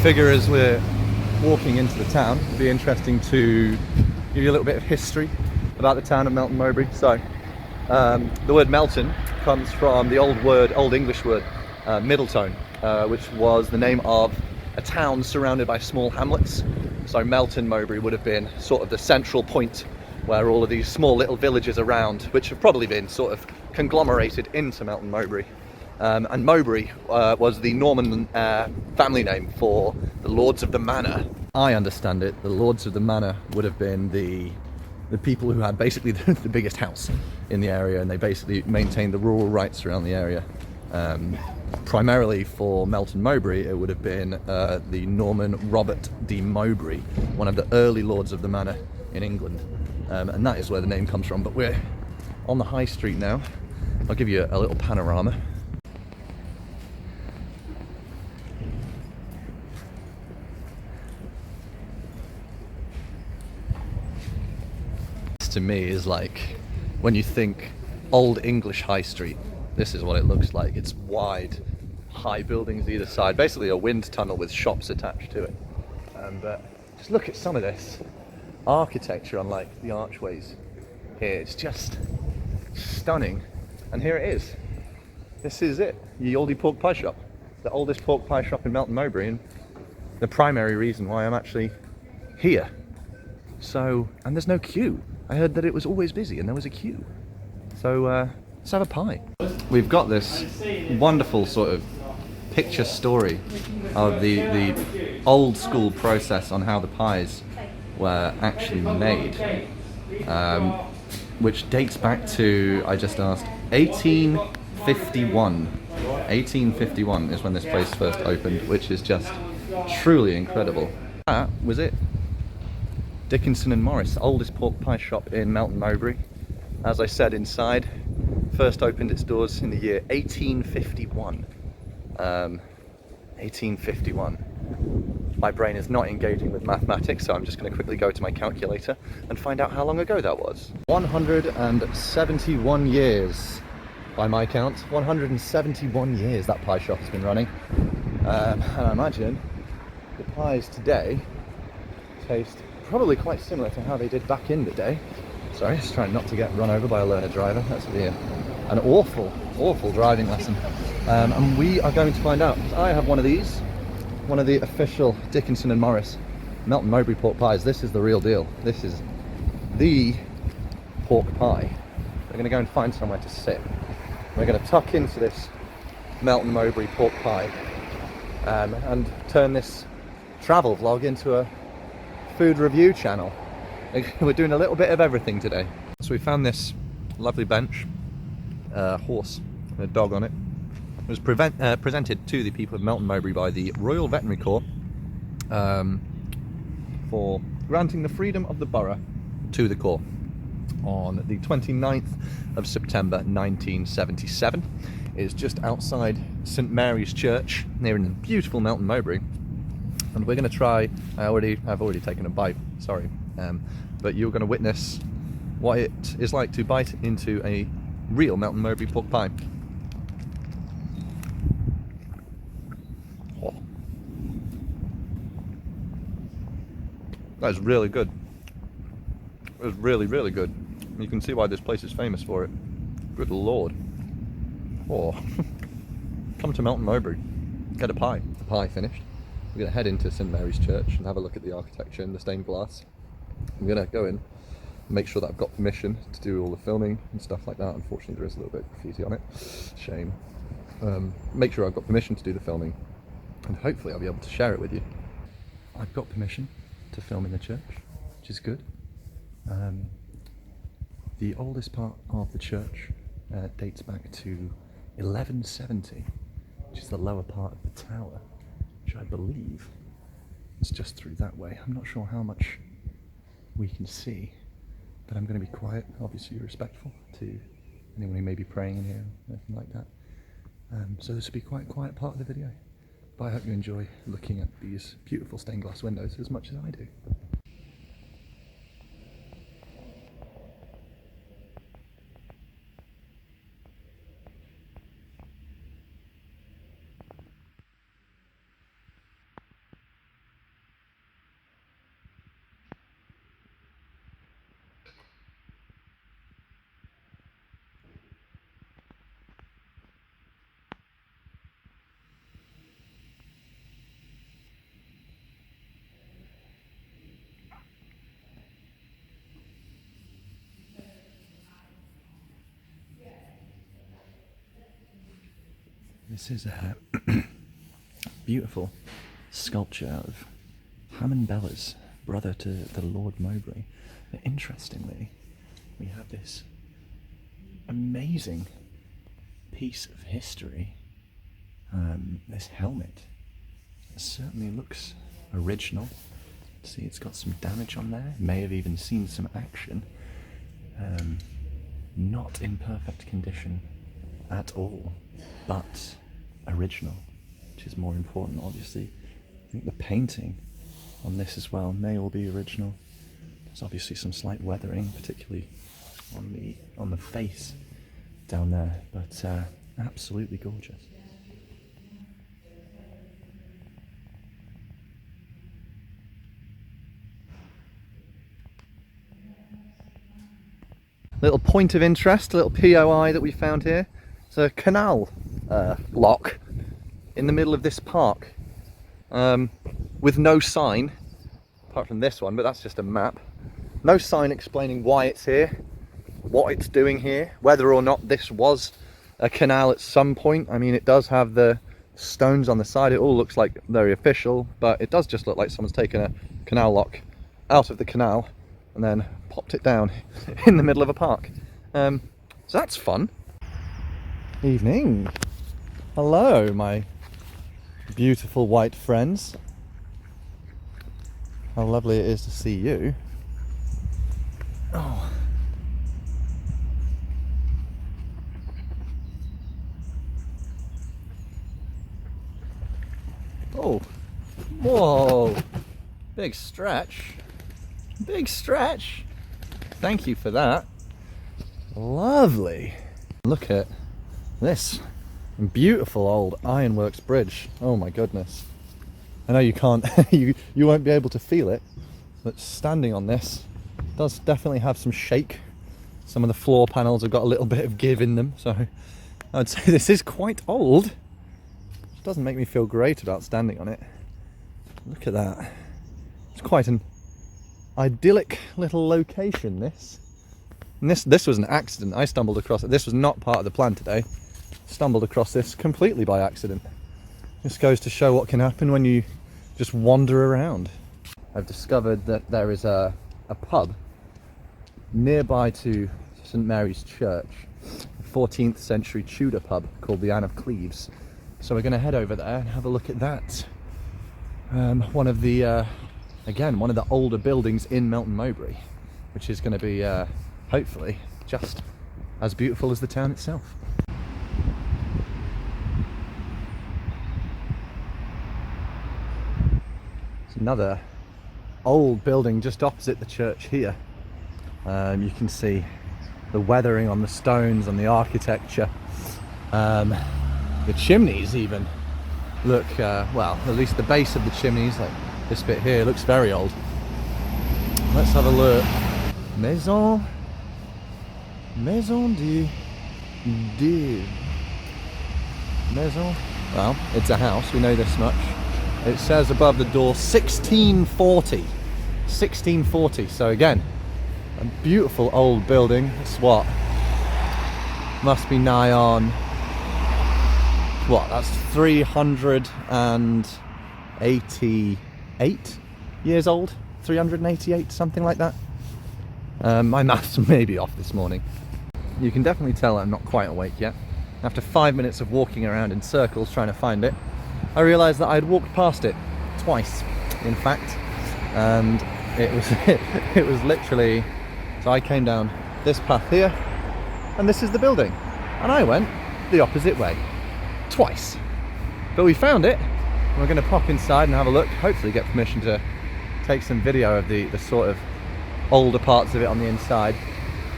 figure as we're walking into the town, it'd be interesting to give you a little bit of history about the town of Melton Mowbray. So, the word Melton comes from the Old English word, Middletone, which was the name of a town surrounded by small hamlets. So Melton Mowbray would have been sort of the central point where all of these small little villages around, which have probably been sort of conglomerated into Melton Mowbray. And Mowbray was the Norman family name for the Lords of the Manor. I understand it, the Lords of the Manor would have been the people who had basically the biggest house in the area, and they basically maintained the rural rights around the area. Primarily for Melton Mowbray, it would have been the Norman Robert de Mowbray, one of the early Lords of the Manor in England. And that is where the name comes from. But we're on the high street now. I'll give you a little panorama. To me is like when you think Old English high street, this is what it looks like. It's wide, high buildings either side, basically a wind tunnel with shops attached to it. But just look at some of this architecture on like the archways here. It's just stunning. And here it is. This is it, the oldie pork pie shop, the oldest pork pie shop in Melton Mowbray, and the primary reason why I'm actually here. So, and there's no queue. I heard that it was always busy and there was a queue. So let's have a pie. We've got this wonderful sort of picture story of the old school process on how the pies were actually made, which dates back to, I just asked, 1851. 1851 is when this place first opened, which is just truly incredible. That was it. Dickinson and Morris, oldest pork pie shop in Melton Mowbray. As I said, inside, first opened its doors in the year 1851. 1851. My brain is not engaging with mathematics, so I'm just going to quickly go to my calculator and find out how long ago that was. 171 years, by my count. 171 years that pie shop has been running. And I imagine the pies today taste probably quite similar to how they did back in the day. Sorry, just trying not to get run over by a learner driver. That's an awful driving lesson. And we are going to find out. I have one of these, one of the official Dickinson and Morris Melton Mowbray pork pies. This is the real deal. This is the pork pie. We're going to go and find somewhere to sit. We're going to tuck into this Melton Mowbray pork pie and turn this travel vlog into a food review channel. We're doing a little bit of everything today. So we found this lovely bench, horse and a dog on it. It was presented to the people of Melton Mowbray by the Royal Veterinary Corps for granting the freedom of the borough to the Corps on the 29th of September 1977. It's just outside St Mary's Church, near in beautiful Melton Mowbray. And we're going to try, I've already taken a bite, sorry, but you're going to witness what it is like to bite into a real Melton Mowbray pork pie. Oh. That is really good. It was really, really good. You can see why this place is famous for it. Good Lord. Oh. Come to Melton Mowbray, get a pie. The pie finished. We're going to head into St Mary's Church and have a look at the architecture and the stained glass. I'm going to go in and make sure that I've got permission to do all the filming and stuff like that. Unfortunately, there is a little bit of graffiti on it. Shame. Make sure I've got permission to do the filming, and hopefully I'll be able to share it with you. I've got permission to film in the church, which is good. The oldest part of the church dates back to 1170, which is the lower part of the tower, which I believe is just through that way. I'm not sure how much we can see, but I'm going to be quiet, obviously respectful to anyone who may be praying in here, anything like that. So this will be quite a quiet part of the video, but I hope you enjoy looking at these beautiful stained glass windows as much as I do. This is a beautiful sculpture of Hammond Bella's brother to the Lord Mowbray. But interestingly, we have this amazing piece of history. This helmet. It certainly looks original. See, it's got some damage on there. May have even seen some action. Not in perfect condition at all, but original, which is more important, obviously. I think the painting on this as well may all be original. There's obviously some slight weathering, particularly on the face down there, but absolutely gorgeous. Little point of interest, a little POI that we found here. It's a canal lock in the middle of this park, with no sign, apart from this one, but that's just a map. No sign explaining why it's here, what it's doing here, whether or not this was a canal at some point. I mean, it does have the stones on the side. It all looks like very official, but it does just look like someone's taken a canal lock out of the canal and then popped it down in the middle of a park. So that's fun. Evening. Hello, my beautiful white friends. How lovely it is to see you. Oh. Oh. Whoa. Big stretch. Big stretch. Thank you for that. Lovely. Look at this beautiful old ironworks bridge. Oh my goodness. I know you can't, you won't be able to feel it, but standing on this does definitely have some shake. Some of the floor panels have got a little bit of give in them, so I would say this is quite old. It doesn't make me feel great about standing on it. Look at that. It's quite an idyllic little location, this. And this was an accident. I stumbled across it. This was not part of the plan today. Stumbled across this completely by accident. This goes to show what can happen when you just wander around. I've discovered that there is a pub nearby to St Mary's Church, a 14th century Tudor pub called the Anne of Cleves. So we're going to head over there and have a look at that. One of the older buildings in Melton Mowbray, which is going to be hopefully just as beautiful as the town itself. It's another old building just opposite the church here. You can see the weathering on the stones, on the architecture. The chimneys even look, well, at least the base of the chimneys, like this bit here, looks very old. Let's have a look. Maison well, it's a house, we know this much. It says above the door 1640, so again, a beautiful old building. It's what, must be nigh on, what, that's 388 years old, 388, something like that. My maths may be off this morning. You can definitely tell I'm not quite awake yet. After 5 minutes of walking around in circles trying to find it, I realised that I'd walked past it twice, in fact, and it was literally, so I came down this path here, and this is the building, and I went the opposite way, twice. But we found it, and we're going to pop inside and have a look, hopefully get permission to take some video of the sort of older parts of it on the inside.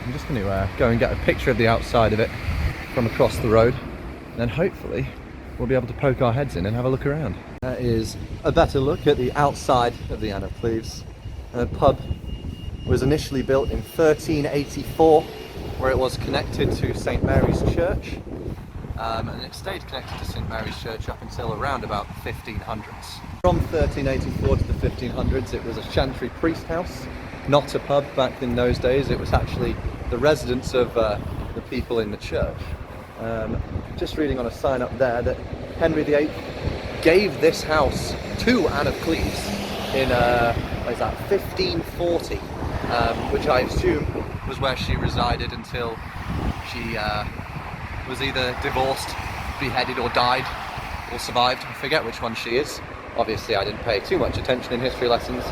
I'm just going to go and get a picture of the outside of it from across the road, and then hopefully we'll be able to poke our heads in and have a look around. That is a better look at the outside of the Anne of Cleves. The pub was initially built in 1384, where it was connected to St Mary's Church, and it stayed connected to St Mary's Church up until around about the 1500s. From 1384 to the 1500s it was a chantry priest house, not a pub back in those days. It was actually the residence of the people in the church. just reading on a sign up there that Henry VIII gave this house to Anne of Cleves in, what is that, 1540, which I assume was where she resided until she was either divorced, beheaded or died, or survived. I forget which one she is. Obviously I didn't pay too much attention in history lessons.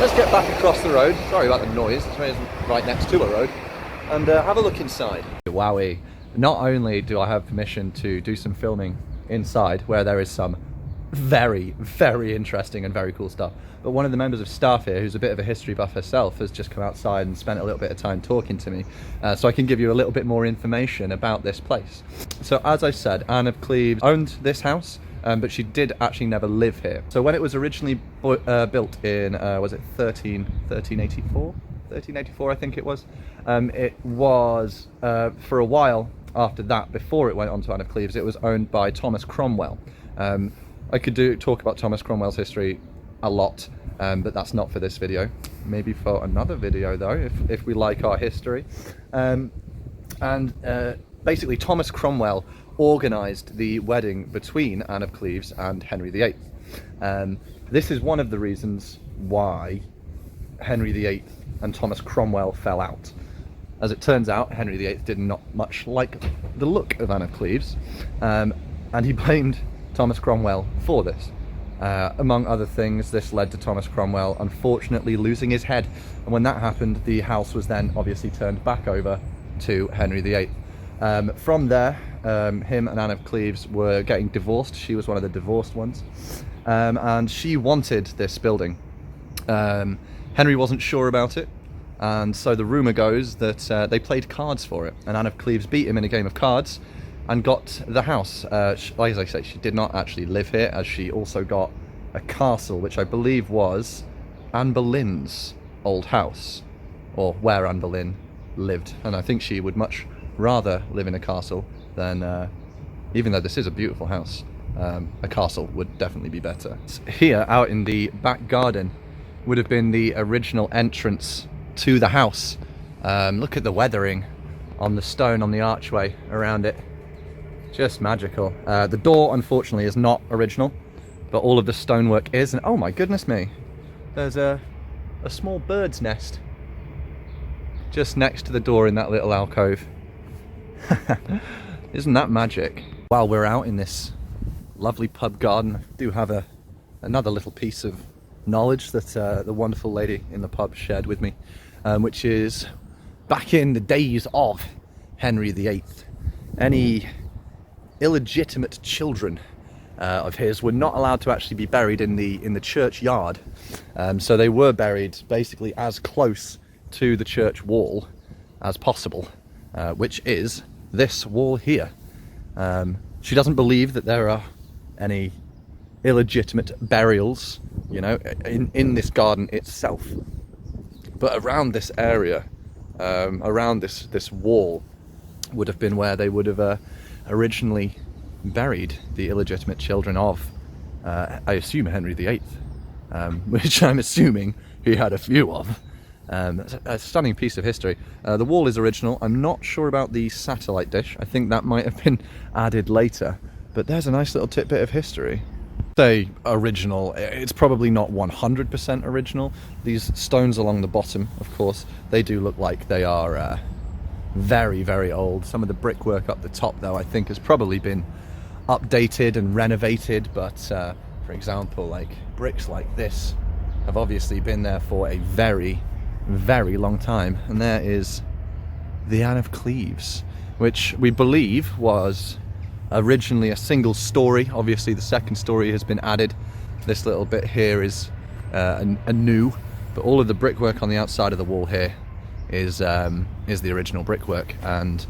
Let's get back across the road. Sorry about the noise, it's right next to a road. And have a look inside. Wowie. Not only do I have permission to do some filming inside, where there is some very, very interesting and very cool stuff, but one of the members of staff here, who's a bit of a history buff herself, has just come outside and spent a little bit of time talking to me, so I can give you a little bit more information about this place. So as I said, Anne of Cleves owned this house, but she did actually never live here. So when it was originally built in, was it 1384? 1384, I think it was. It was, for a while after that, before it went on to Anne of Cleves, it was owned by Thomas Cromwell. I could talk about Thomas Cromwell's history a lot, but that's not for this video. Maybe for another video though, if we like our history. Basically Thomas Cromwell organised the wedding between Anne of Cleves and Henry VIII. This is one of the reasons why Henry VIII and Thomas Cromwell fell out. As it turns out, Henry VIII did not much like the look of Anne of Cleves, and he blamed Thomas Cromwell for this. Among other things, this led to Thomas Cromwell unfortunately losing his head, and when that happened, the house was then obviously turned back over to Henry VIII. From there, him and Anne of Cleves were getting divorced. She was one of the divorced ones, and she wanted this building. Henry wasn't sure about it, and so the rumour goes that they played cards for it, and Anne of Cleves beat him in a game of cards and got the house. Like as I say, she did not actually live here, as she also got a castle, which I believe was Anne Boleyn's old house, or where Anne Boleyn lived, and I think she would much rather live in a castle than, even though this is a beautiful house, a castle would definitely be better. Here, out in the back garden, would have been the original entrance to the house. Look at the weathering on the stone on the archway around it. Just magical. The door, unfortunately, is not original, but all of the stonework is, and oh my goodness me, there's a small bird's nest just next to the door in that little alcove. Isn't that magic? While we're out in this lovely pub garden, I do have another little piece of knowledge that the wonderful lady in the pub shared with me, which is back in the days of Henry VIII, any illegitimate children of his were not allowed to actually be buried in the churchyard, so they were buried basically as close to the church wall as possible, which is this wall here. She doesn't believe that there are any illegitimate burials, you know, in this garden itself, but around this area, around this wall, would have been where they would have originally buried the illegitimate children of, I assume, Henry VIII, which I'm assuming he had a few of. A stunning piece of history. The wall is original. I'm not sure about the satellite dish. I think that might have been added later, but there's a nice little tidbit of history. Say original, it's probably not 100% original. These stones along the bottom, of course, they do look like they are very, very old. Some of the brickwork up the top, though, I think has probably been updated and renovated, but for example, like bricks like this have obviously been there for a very, very long time. And there is the Anne of Cleves, which we believe was originally a single story. Obviously the second story has been added. This little bit here is a new, but all of the brickwork on the outside of the wall here is the original brickwork. And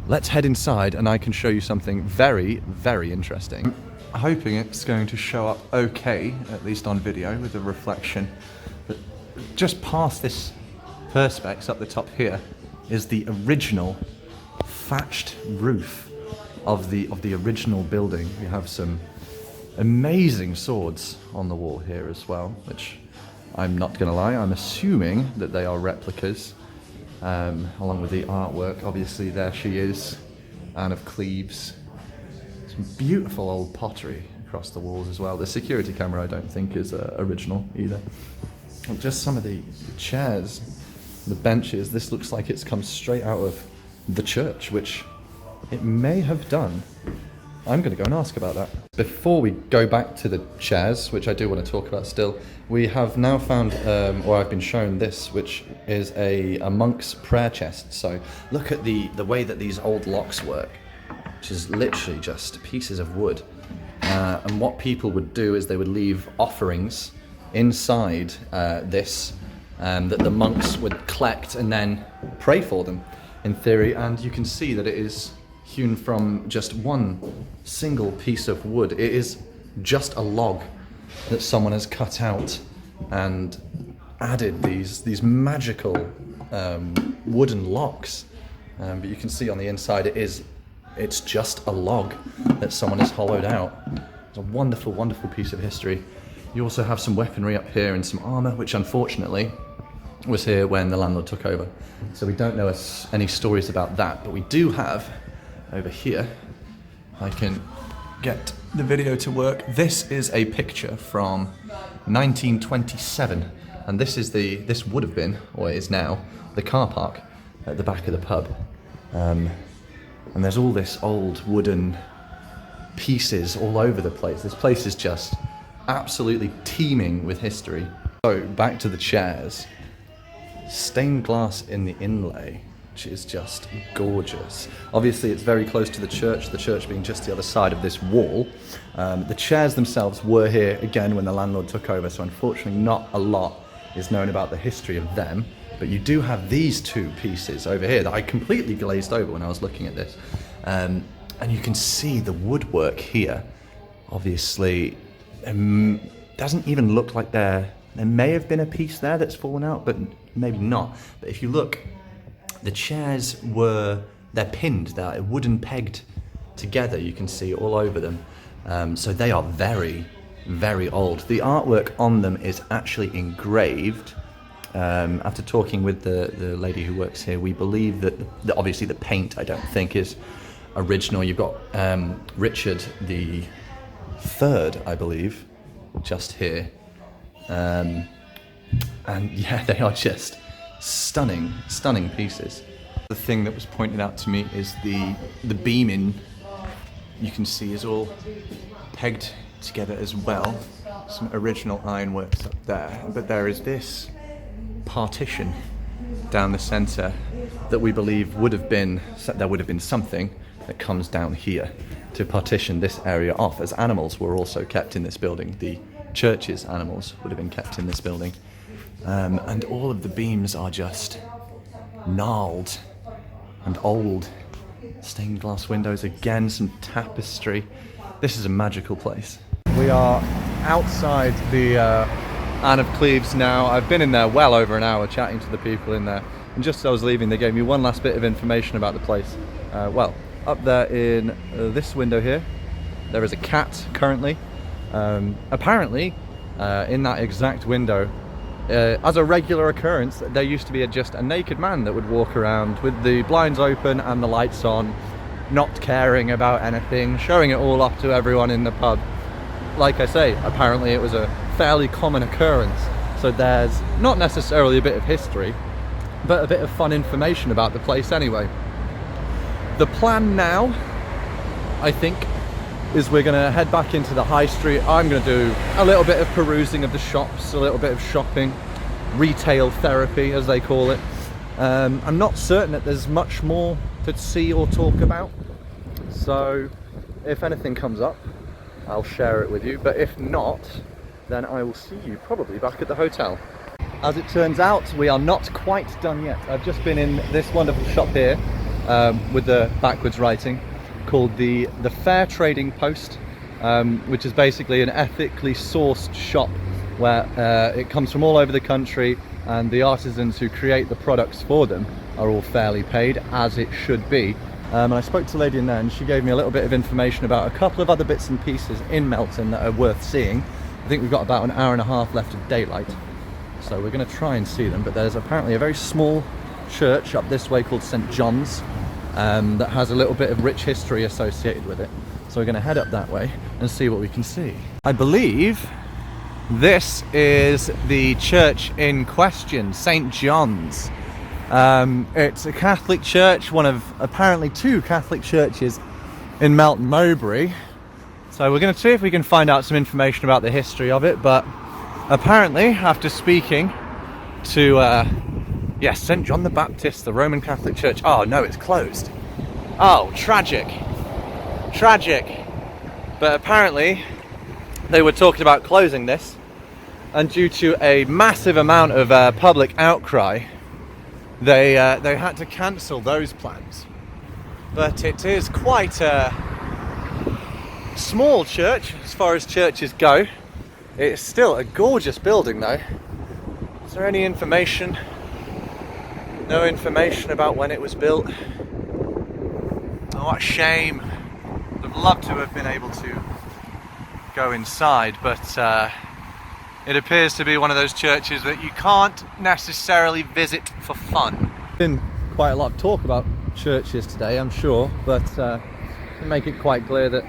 let's head inside and I can show you something very, very interesting. I'm hoping it's going to show up okay, at least on video, with the reflection. But just past this perspex up the top here is the original thatched roof of the original building. We have some amazing swords on the wall here as well, which I'm not gonna lie, I'm assuming that they are replicas, along with the artwork. Obviously there she is, Anne of Cleves, Some beautiful old pottery across the walls as well. The security camera I don't think is original either. And just some of the chairs, the benches, this looks like it's come straight out of the church, which it may have done. I'm going to go and ask about that. Before we go back to the chairs, which I do want to talk about still, we have now found, or I've been shown this, which is a monk's prayer chest. So look at the way that these old locks work, which is literally just pieces of wood. And what people would do is they would leave offerings inside this that the monks would collect and then pray for them, in theory. And you can see that it is hewn from just one single piece of wood. It is just a log that someone has cut out and added these magical wooden locks. But you can see on the inside it's just a log that someone has hollowed out. It's a wonderful, wonderful piece of history. You also have some weaponry up here and some armour, which unfortunately was here when the landlord took over. So we don't know any stories about that, but we do have over here, I can get the video to work. This is a picture from 1927, and this would have been, or is now, the car park at the back of the pub. And there's all this old wooden pieces all over the place. This place is just absolutely teeming with history. So back to the chairs. Stained glass in the inlay, which is just gorgeous. Obviously it's very close to the church being just the other side of this wall. The chairs themselves were here again when the landlord took over, so unfortunately not a lot is known about the history of them, but you do have these two pieces over here that I completely glazed over when I was looking at this. And you can see the woodwork here. Obviously, doesn't even look like there may have been a piece there that's fallen out, but maybe not. But if you look, the chairs they're pinned, they're wooden pegged together, you can see all over them. So they are very, very old. The artwork on them is actually engraved. After talking with the lady who works here, we believe that obviously the paint I don't think is original. You've got Richard the Third, I believe, just here. And yeah, they are just stunning, stunning pieces. The thing that was pointed out to me is the beaming, you can see, is all pegged together as well. Some original ironworks up there, but there is this partition down the centre that we believe there would have been something that comes down here to partition this area off, as animals were also kept in this building. The church's animals would have been kept in this building. And all of the beams are just gnarled and old. Stained glass windows again, some tapestry. This is a magical place. We are outside the Anne of Cleves now. I've been in there well over an hour chatting to the people in there. And just as I was leaving, they gave me one last bit of information about the place. Well, up there in this window here, there is a cat currently. Apparently, in that exact window, as a regular occurrence, there used to be just a naked man that would walk around with the blinds open and the lights on, not caring about anything, showing it all off to everyone in the pub. Like I say, apparently it was a fairly common occurrence. So there's not necessarily a bit of history, but a bit of fun information about the place anyway. The plan now, I think, is we're going to head back into the high street. I'm going to do a little bit of perusing of the shops, a little bit of shopping, retail therapy as they call it. I'm not certain that there's much more to see or talk about, so if anything comes up I'll share it with you, but if not, then I will see you probably back at the hotel. As it turns out, we are not quite done yet. I've just been in this wonderful shop here with the backwards writing, called the Fair Trading Post, which is basically an ethically sourced shop where it comes from all over the country, and the artisans who create the products for them are all fairly paid, as it should be. And I spoke to a lady in there and she gave me a little bit of information about a couple of other bits and pieces in Melton that are worth seeing. I think we've got about an hour and a half left of daylight, so we're going to try and see them. But there's apparently a very small church up this way called St. John's that has a little bit of rich history associated with it. So we're going to head up that way and see what we can see. I believe this is the church in question, St. John's. It's a Catholic church, one of apparently 2 Catholic churches in Melton Mowbray. So we're going to see if we can find out some information about the history of it, but apparently after speaking to yes, St. John the Baptist, the Roman Catholic Church. Oh no, it's closed. Oh, tragic. But apparently they were talking about closing this, and due to a massive amount of public outcry, they had to cancel those plans. But it is quite a small church as far as churches go. It's still a gorgeous building though. Is there any information? No information about when it was built. Oh, what a shame. I'd love to have been able to go inside, but it appears to be one of those churches that you can't necessarily visit for fun. Been quite a lot of talk about churches today, I'm sure, but to make it quite clear that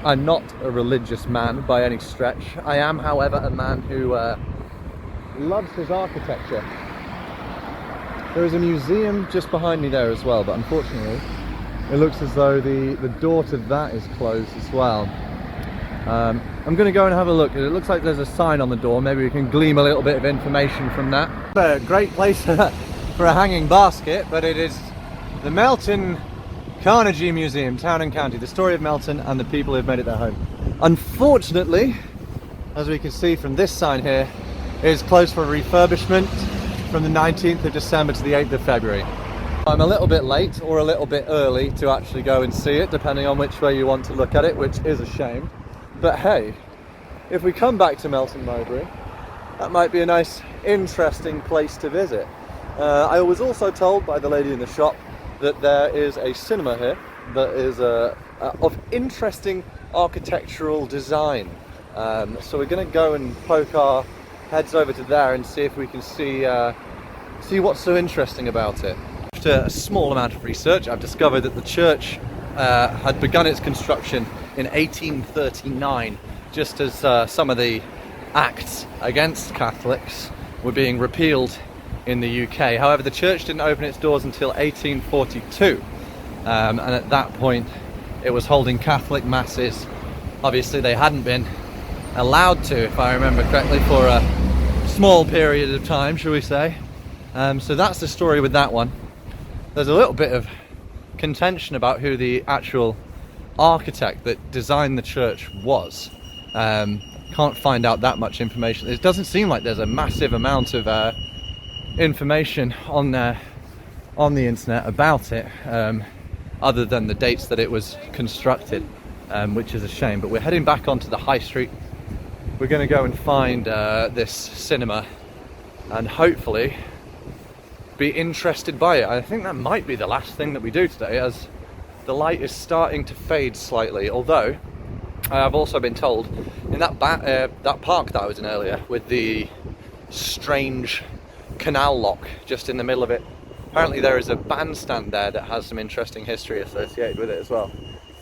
I'm not a religious man by any stretch. I am, however, a man who loves his architecture. There is a museum just behind me there as well, but unfortunately it looks as though the door to that is closed as well. I'm going to go and have a look. It looks like there's a sign on the door. Maybe we can glean a little bit of information from that. A great place for a hanging basket, but it is the Melton Carnegie Museum, Town and County, the story of Melton and the people who have made it their home. Unfortunately, as we can see from this sign here, it is closed for refurbishment from the 19th of December to the 8th of February. I'm a little bit late or a little bit early to actually go and see it, depending on which way you want to look at it, which is a shame. But hey, if we come back to Melton Mowbray, that might be a nice, interesting place to visit. I was also told by the lady in the shop that there is a cinema here that is of interesting architectural design. So we're going to go and poke our heads over to there and see if we can see what's so interesting about it. After a small amount of research, I've discovered that the church had begun its construction in 1839, just as some of the acts against Catholics were being repealed in the UK. However, the church didn't open its doors until 1842, and at that point it was holding Catholic masses. Obviously they hadn't been allowed to, if I remember correctly, for a small period of time, shall we say. So that's the story with that one. There's a little bit of contention about who the actual architect that designed the church was. Can't find out that much information. It doesn't seem like there's a massive amount of information on the internet about it, other than the dates that it was constructed, which is a shame. But we're heading back onto the high street. We're going to go and find this cinema and hopefully be interested by it. I think that might be the last thing that we do today, as the light is starting to fade slightly. Although I've also been told in that park that I was in earlier with the strange canal lock just in the middle of it, apparently there is a bandstand there that has some interesting history associated with it as well.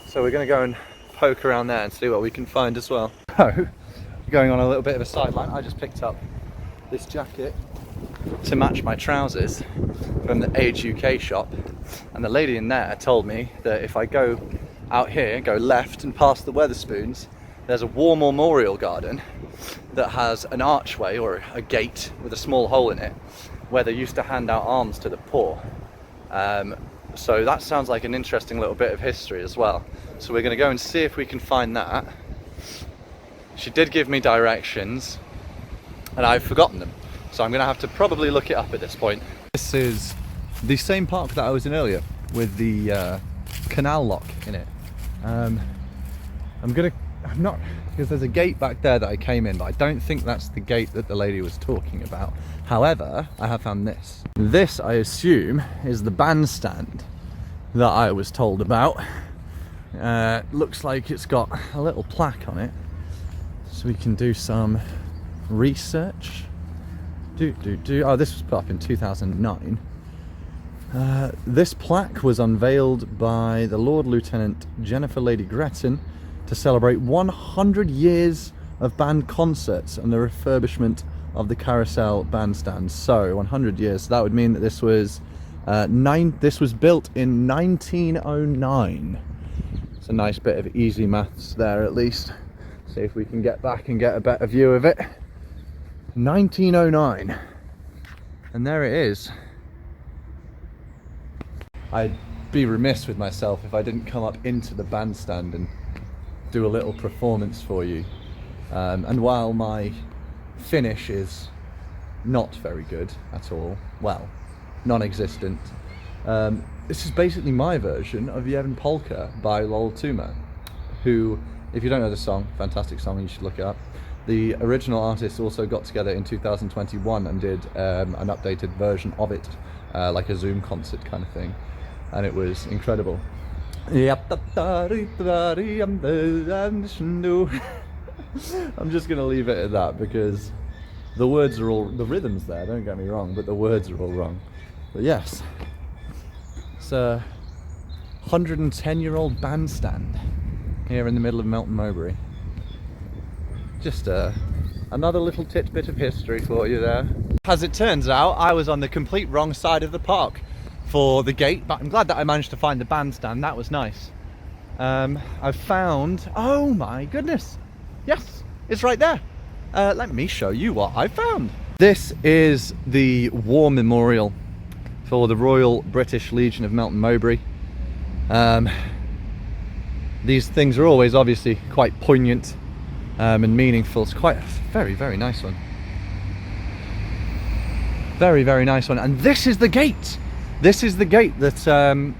So we're going to go and poke around there and see what we can find as well. So, going on a little bit of a sideline, I just picked up this jacket to match my trousers from the Age UK shop, and the lady in there told me that if I go out here, go left and past the Wetherspoons, there's a war memorial garden that has an archway or a gate with a small hole in it where they used to hand out alms to the poor. So that sounds like an interesting little bit of history as well. So we're going to go and see if we can find that. She did give me directions and I've forgotten them, so I'm going to have to probably look it up at this point. This is the same park that I was in earlier with the canal lock in it. I'm not, because there's a gate back there that I came in, but I don't think that's the gate that the lady was talking about. However, I have found this. This, I assume, is the bandstand that I was told about. Looks like it's got a little plaque on it, so we can do some research. Oh, this was put up in 2009. This plaque was unveiled by the Lord Lieutenant Jennifer Lady Gretton to celebrate 100 years of band concerts and the refurbishment of the Carousel bandstand. So 100 years. So that would mean that this was built in 1909. It's a nice bit of easy maths there, at least. See if we can get back and get a better view of it. 1909, and there it is. I'd be remiss with myself if I didn't come up into the bandstand and do a little performance for you. And while my finish is not very good at all, well, non-existent, this is basically my version of Yevon Polka by Lol Tuma, who, if you don't know the song, fantastic song, you should look it up. The original artist also got together in 2021 and did an updated version of it, like a Zoom concert kind of thing, and it was incredible. I'm just gonna leave it at that because the words are all, the rhythm's there, don't get me wrong, but the words are all wrong. But yes, it's a 110-year-old bandstand here in the middle of Melton Mowbray. Just another little tidbit of history for you there. As it turns out, I was on the complete wrong side of the park for the gate, but I'm glad that I managed to find the bandstand. That was nice. I found, oh my goodness, yes, it's right there. Let me show you what I found. This is the war memorial for the Royal British Legion of Melton Mowbray. These things are always obviously quite poignant and meaningful. It's quite a very, very nice one. Very, very nice one. And this is the gate. This is the gate that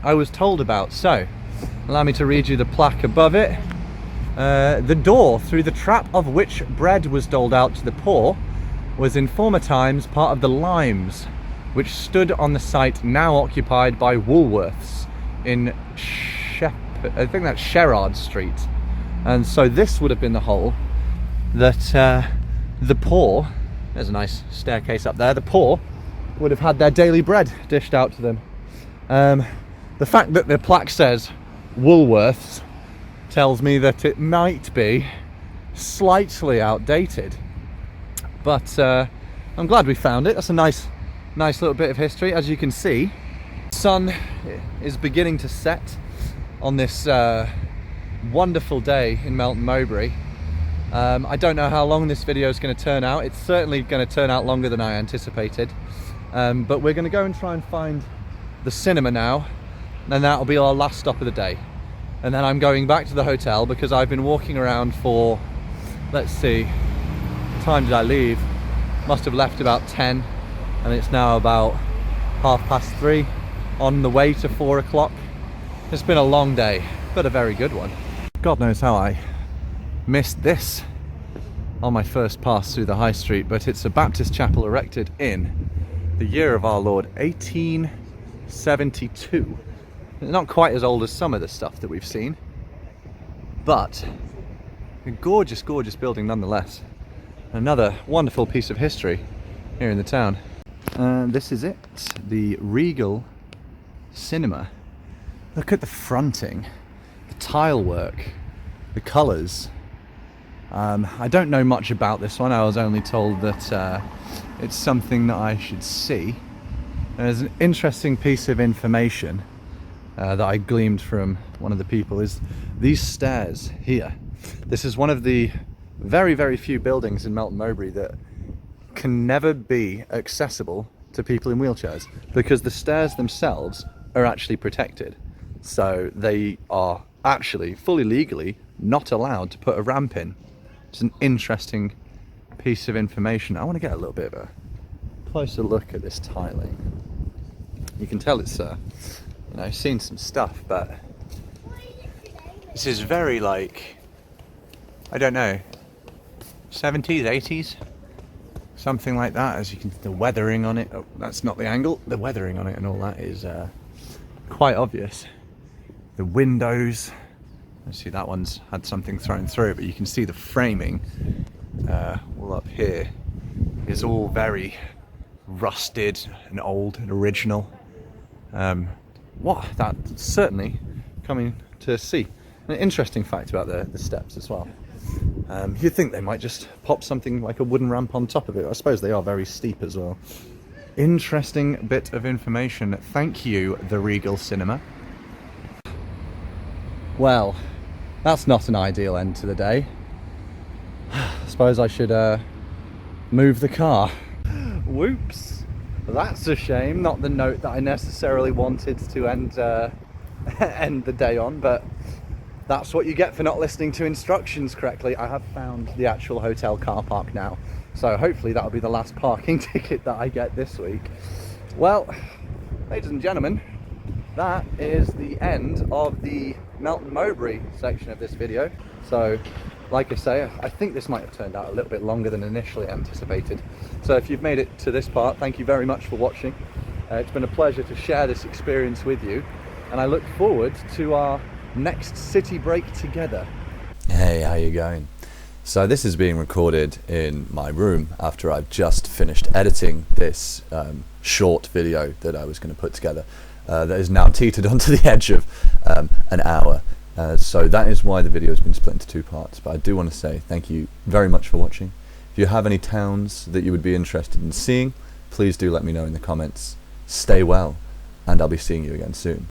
I was told about. So, allow me to read you the plaque above it. The door through the trap of which bread was doled out to the poor was in former times part of the limes, which stood on the site now occupied by Woolworths in I think that's Sherrard Street. And so this would have been the hole that the poor, there's a nice staircase up there, the poor would have had their daily bread dished out to them. The fact that the plaque says Woolworths tells me that it might be slightly outdated, but I'm glad we found it. That's a nice little bit of history. As you can see, the sun is beginning to set on this wonderful day in Melton Mowbray. I don't know how long this video is going to turn out. It's certainly going to turn out longer than I anticipated, but we're going to go and try and find the cinema now, and that'll be our last stop of the day. And then I'm going back to the hotel because I've been walking around for, let's see, what time did I leave? Must have left about 10, and it's now about 3:30 on the way to 4 o'clock. It's been a long day, but a very good one. God knows how I missed this on my first pass through the high street, but it's a Baptist chapel erected in the year of our Lord 1872. Not quite as old as some of the stuff that we've seen, but a gorgeous, gorgeous building nonetheless. Another wonderful piece of history here in the town. This is it, the Regal Cinema. Look at the fronting, the tile work, the colours. I don't know much about this one. I was only told that it's something that I should see. There's an interesting piece of information that I gleaned from one of the people, is these stairs here. This is one of the very, very few buildings in Melton Mowbray that can never be accessible to people in wheelchairs, because the stairs themselves are actually protected. So they are actually fully legally not allowed to put a ramp in. It's an interesting piece of information. I want to get a little bit of a closer look at this tiling. You can tell it's seen some stuff, but this is very, like, I don't know, 70s, 80s, something like that. As you can, the weathering on it, oh, that's not the angle, the weathering on it and all that is quite obvious. The windows, let's see, that one's had something thrown through it, but you can see the framing all up here is all very rusted and old and original. That's certainly coming to see. An interesting fact about the steps as well. You'd think they might just pop something like a wooden ramp on top of it. I suppose they are very steep as well. Interesting bit of information. Thank you, the Regal Cinema. Well, that's not an ideal end to the day. I suppose I should move the car. Whoops. That's a shame. Not the note that I necessarily wanted to end end the day on, but that's what you get for not listening to instructions correctly. I have found the actual hotel car park now, so hopefully that'll be the last parking ticket that I get this week. Well, ladies and gentlemen, that is the end of the Melton Mowbray section of this video. So, like I say, I think this might have turned out a little bit longer than initially anticipated. So if you've made it to this part, thank you very much for watching. It's been a pleasure to share this experience with you, and I look forward to our next city break together. Hey, how you going? So this is being recorded in my room after I've just finished editing this short video that I was going to put together that is now teetered onto the edge of an hour. So that is why the video has been split into two parts. But I do want to say thank you very much for watching. If you have any towns that you would be interested in seeing, please do let me know in the comments. Stay well, and I'll be seeing you again soon.